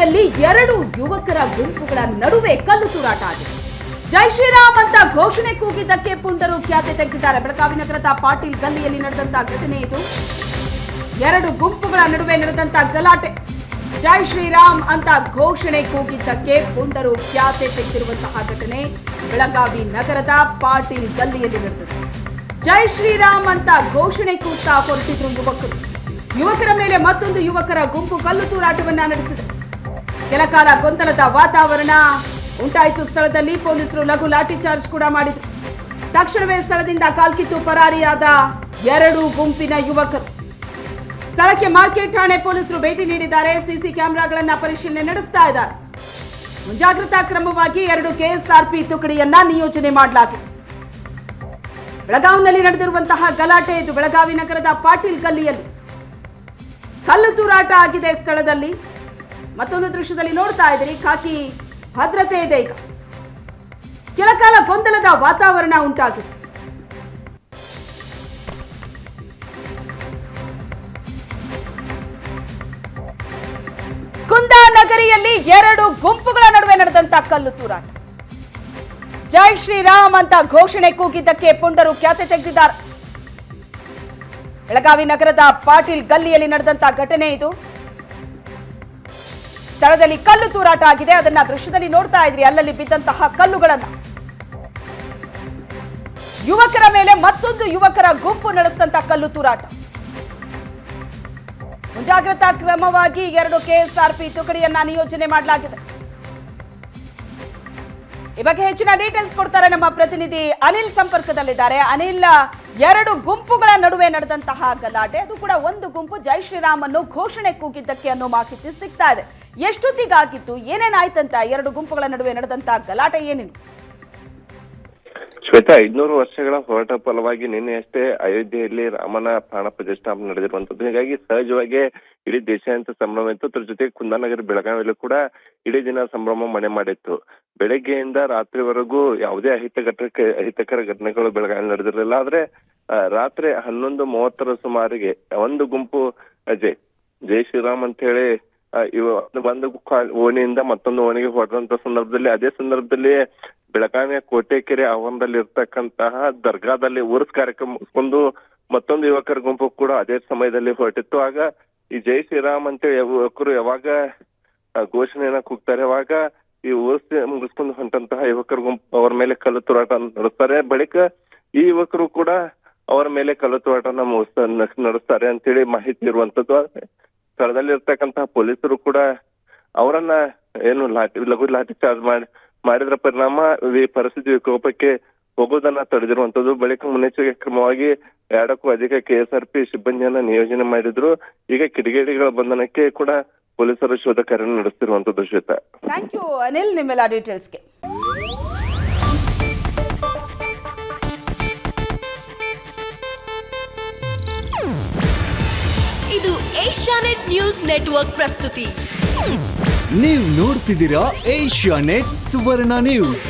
ನಗರಿಯಲ್ಲಿ ಎರಡು ಯುವಕರ ಗುಂಪುಗಳ ನಡುವೆ ಕಲ್ಲು ತೂರಾಟ ಆಗಿದೆ. ಜೈ ಶ್ರೀರಾಮ್ ಅಂತ ಘೋಷಣೆ ಕೂಗಿದ್ದಕ್ಕೆ ಪುಂಡರು ಖ್ಯಾತೆ ತೆಗೆದಿದ್ದಾರೆ. ಬೆಳಗಾವಿ ನಗರದ ಪಾಟೀಲ್ ಗಲ್ಲಿಯಲ್ಲಿ ನಡೆದಂತಹ ಘಟನೆ ಇದು. ಎರಡು ಗುಂಪುಗಳ ನಡುವೆ ನಡೆದಂತಹ ಗಲಾಟೆ. ಜೈ ಶ್ರೀರಾಮ್ ಅಂತ ಘೋಷಣೆ ಕೂಗಿದ್ದಕ್ಕೆ ಪುಂಡರು ಖ್ಯಾತೆ ತೆಗೆದಿರುವಂತಹ ಘಟನೆ ಬೆಳಗಾವಿ ನಗರದ ಪಾಟೀಲ್ ಗಲ್ಲಿಯಲ್ಲಿ ನಡೆದಿದೆ. ಜೈ ಶ್ರೀರಾಮ್ ಅಂತ ಘೋಷಣೆ ಕೂಗ್ತಾ ಹೊರಟಿದ್ರು ಯುವಕರ ಮೇಲೆ ಮತ್ತೊಂದು ಯುವಕರ ಗುಂಪು ಕಲ್ಲು ತೂರಾಟವನ್ನ ನಡೆಸಿದೆ. ಕೆಲಕಾಲ ಗೊಂದಲದ ವಾತಾವರಣ ಉಂಟಾಯಿತು. ಸ್ಥಳದಲ್ಲಿ ಪೊಲೀಸರು ಲಘು ಲಾಠಿ ಚಾರ್ಜ್ ಕೂಡ ಮಾಡಿದ್ರು. ತಕ್ಷಣವೇ ಸ್ಥಳದಿಂದ ಕಾಲ್ಕಿತ್ತು ಪರಾರಿಯಾದ ಎರಡು ಗುಂಪಿನ ಯುವಕರು. ಸ್ಥಳಕ್ಕೆ ಮಾರ್ಕೆಟ್ ಠಾಣೆ ಪೊಲೀಸರು ಭೇಟಿ ನೀಡಿದ್ದಾರೆ. ಸಿಸಿ ಕ್ಯಾಮೆರಾಗಳನ್ನ ಪರಿಶೀಲನೆ ನಡೆಸ್ತಾ ಇದ್ದಾರೆ. ಮುಂಜಾಗ್ರತಾ ಕ್ರಮವಾಗಿ 2 ಕೆಎಸ್ಆರ್ಪಿ ತುಕಡಿಯನ್ನ ನಿಯೋಜನೆ ಮಾಡಲಾಗಿದೆ. ಬೆಳಗಾವಿನಲ್ಲಿ ನಡೆದಿರುವಂತಹ ಗಲಾಟೆ ಇದು. ಬೆಳಗಾವಿ ನಗರದ ಪಾಟೀಲ್ ಗಲ್ಲಿಯಲ್ಲಿ ಕಲ್ಲು ತೂರಾಟ ಆಗಿದೆ. ಸ್ಥಳದಲ್ಲಿ ಮತ್ತೊಂದು ದೃಶ್ಯದಲ್ಲಿ ನೋಡ್ತಾ ಇದ್ದೀರಿ, ಖಾಕಿ ಭದ್ರತೆ ಇದೆ. ಈಗ ಕೆಲಕಾಲ ಗೊಂದಲದ ವಾತಾವರಣ ಉಂಟಾಗಿದೆ. ಕುಂದಾನಗರಿಯಲ್ಲಿ ಎರಡು ಗುಂಪುಗಳ ನಡುವೆ ನಡೆದಂತ ಕಲ್ಲು ತೂರಾಟ. ಜೈ ಶ್ರೀರಾಮ್ ಅಂತ ಘೋಷಣೆ ಕೂಗಿದ್ದಕ್ಕೆ ಪುಂಡರು ಖ್ಯಾತೆ ತೆಗೆದಿದ್ದಾರೆ. ಬೆಳಗಾವಿ ನಗರದ ಪಾಟೀಲ್ ಗಲ್ಲಿಯಲ್ಲಿ ನಡೆದಂತ ಘಟನೆ ಇದು. ಸ್ಥಳದಲ್ಲಿ ಕಲ್ಲು ತೂರಾಟ ಆಗಿದೆ. ಅದನ್ನ ದೃಶ್ಯದಲ್ಲಿ ನೋಡ್ತಾ ಇದ್ರಿ, ಅಲ್ಲಲ್ಲಿ ಬಿದ್ದಂತಹ ಕಲ್ಲುಗಳನ್ನ. ಯುವಕರ ಮೇಲೆ ಮತ್ತೊಂದು ಯುವಕರ ಗುಂಪು ನಡೆಸಿದಂತ ಕಲ್ಲು ತೂರಾಟ. ಮುಂಜಾಗ್ರತಾ ಕ್ರಮವಾಗಿ 2 ಕೆಎಸ್ಆರ್ಪಿ ತುಕಡಿಯನ್ನ ನಿಯೋಜನೆ ಮಾಡಲಾಗಿದೆ. ಈ ಬಗ್ಗೆ ಹೆಚ್ಚಿನ ಡೀಟೇಲ್ಸ್ ಕೊಡ್ತಾರೆ ನಮ್ಮ ಪ್ರತಿನಿಧಿ ಅನಿಲ್ ಸಂಪರ್ಕದಲ್ಲಿದ್ದಾರೆ. ಅನಿಲ್, ಎರಡು ಗುಂಪುಗಳ ನಡುವೆ ನಡೆದಂತಹ ಗಲಾಟೆ, ಅದು ಕೂಡ ಒಂದು ಗುಂಪು ಜೈ ಶ್ರೀರಾಮ್ ಅನ್ನು ಘೋಷಣೆ ಕೂಗಿದ್ದಕ್ಕೆ ಅನ್ನೋ ಮಾಹಿತಿ ಸಿಗ್ತಾ ಇದೆ. ಎಷ್ಟೊತ್ತಿಗಾಗಿತ್ತು, ಏನೇನಾಯ್ತಂತ ಎರಡು ಗುಂಪುಗಳ ನಡುವೆ ನಡೆದಂತಹ ಗಲಾಟೆ ಏನೇನು? ಶ್ವೇತಾ, 500 ವರ್ಷಗಳ ಹೋರಾಟ ಫಲವಾಗಿ ನಿನ್ನೆಯಷ್ಟೇ ಅಯೋಧ್ಯೆಯಲ್ಲಿ ರಾಮನ ಪ್ರಾಣ ಪ್ರತಿಷ್ಠಾಪನೆ ನಡೆದಿರುವಂತದ್ದು. ಹೀಗಾಗಿ ಸಹಜವಾಗಿ ಇಡೀ ದೇಶಾದ್ಯಂತ ಸಂಭ್ರಮ ಇತ್ತು. ಅದ್ರ ಜೊತೆಗೆ ಕುಂದಾನಗರಿ ಬೆಳಗಾವಿಯಲ್ಲೂ ಕೂಡ ಇಡೀ ದಿನ ಸಂಭ್ರಮ ಮನೆ ಮಾಡಿತ್ತು. ಬೆಳಗ್ಗೆಯಿಂದ ರಾತ್ರಿವರೆಗೂ ಯಾವುದೇ ಅಹಿತಕರ ಘಟನೆಗಳು ಬೆಳಗಾವಿ ನಡೆದಿರಲಿಲ್ಲ. ಆದ್ರೆ ರಾತ್ರಿ 11:30 ಸುಮಾರಿಗೆ ಒಂದು ಗುಂಪು ಜೈ ಶ್ರೀರಾಮ್ ಅಂತ ಹೇಳಿ ಒಂದು ಓಣಿಯಿಂದ ಮತ್ತೊಂದು ಓಣಿಗೆ ಹೊರದಂತ ಸಂದರ್ಭದಲ್ಲಿ, ಅದೇ ಸಂದರ್ಭದಲ್ಲಿ ಬೆಳಗಾವಿಯ ಕೋಟೆಕೆರೆ ಆವರಣದಲ್ಲಿ ಇರ್ತಕ್ಕಂತಹ ದರ್ಗಾದಲ್ಲಿ ಉರ್ಸ್ ಕಾರ್ಯಕ್ರಮ ಮುಗಿಸ್ಕೊಂಡು ಮತ್ತೊಂದು ಯುವಕರ ಗುಂಪು ಕೂಡ ಅದೇ ಸಮಯದಲ್ಲಿ ಹೊರಟಿತ್ತು. ಆಗ ಈ ಜೈ ಶ್ರೀರಾಮ್ ಅಂತ ಯುವಕರು ಯಾವಾಗ ಘೋಷಣೆಯನ್ನ ಕೂಗ್ತಾರೆ, ಅವಾಗ ಈ ಉರ್ಸ್ ಮುಗಿಸ್ಕೊಂಡು ಹೊಂಟಂತಹ ಯುವಕರ ಗುಂಪು ಅವರ ಮೇಲೆ ಕಲ್ಲು ತೂರಾಟ ನಡೆಸ್ತಾರೆ. ಬಳಿಕ ಈ ಯುವಕರು ಕೂಡ ಅವರ ಮೇಲೆ ಕಲ್ಲು ತೂರಾಟನ ನಡೆಸ್ತಾರೆ ಅಂತೇಳಿ ಮಾಹಿತಿ ಇರುವಂತದ್ದು. ಸ್ಥಳದಲ್ಲಿ ಇರ್ತಕ್ಕಂತಹ ಪೊಲೀಸರು ಕೂಡ ಅವರನ್ನ ಏನು ಲಘು ಲಾಠಿ ಚಾರ್ಜ್ ಮಾಡಿದ್ರ ಪರಿಣಾಮ ಈ ಪರಿಸ್ಥಿತಿ ವಿಕೋಪಕ್ಕೆ ಹೋಗೋದನ್ನ ತಡೆದಿರುವಂತದ್ದು. ಬಳಿಕ ಮುನ್ನೆಚ್ಚರಿಕೆ ಕ್ರಮವಾಗಿ 2ಕ್ಕೂ ಅಧಿಕ ಕೆಎಸ್ಆರ್ಪಿ ಸಿಬ್ಬಂದಿಯನ್ನ ನಿಯೋಜನೆ ಮಾಡಿದ್ರು. ಈಗ ಕಿಡಿಗೇಡಿಗಳ ಬಂಧನಕ್ಕೆ ಕೂಡ ಪೊಲೀಸರು ಶೋಧ ಕಾರ್ಯ ನಡೆಸ್ತಿರುವಂತದ್ದು. ಶ್ವೇತಾ, ಥ್ಯಾಂಕ್ ಯು ಅನಿಲ್ ನಿಮ್ಮೆಲ್ಲ ಡೀಟೇಲ್ಸ್ಗೆ. ಇದು ಏಷ್ಯಾನೆಟ್ ನ್ಯೂಸ್ ನೆಟ್ವರ್ಕ್ ಪ್ರಸ್ತುತಿ. ನೀವು ನೋಡ್ತಿದ್ದೀರಾ ಏಷ್ಯಾನೆಟ್ ಸುವರ್ಣ ನ್ಯೂಸ್.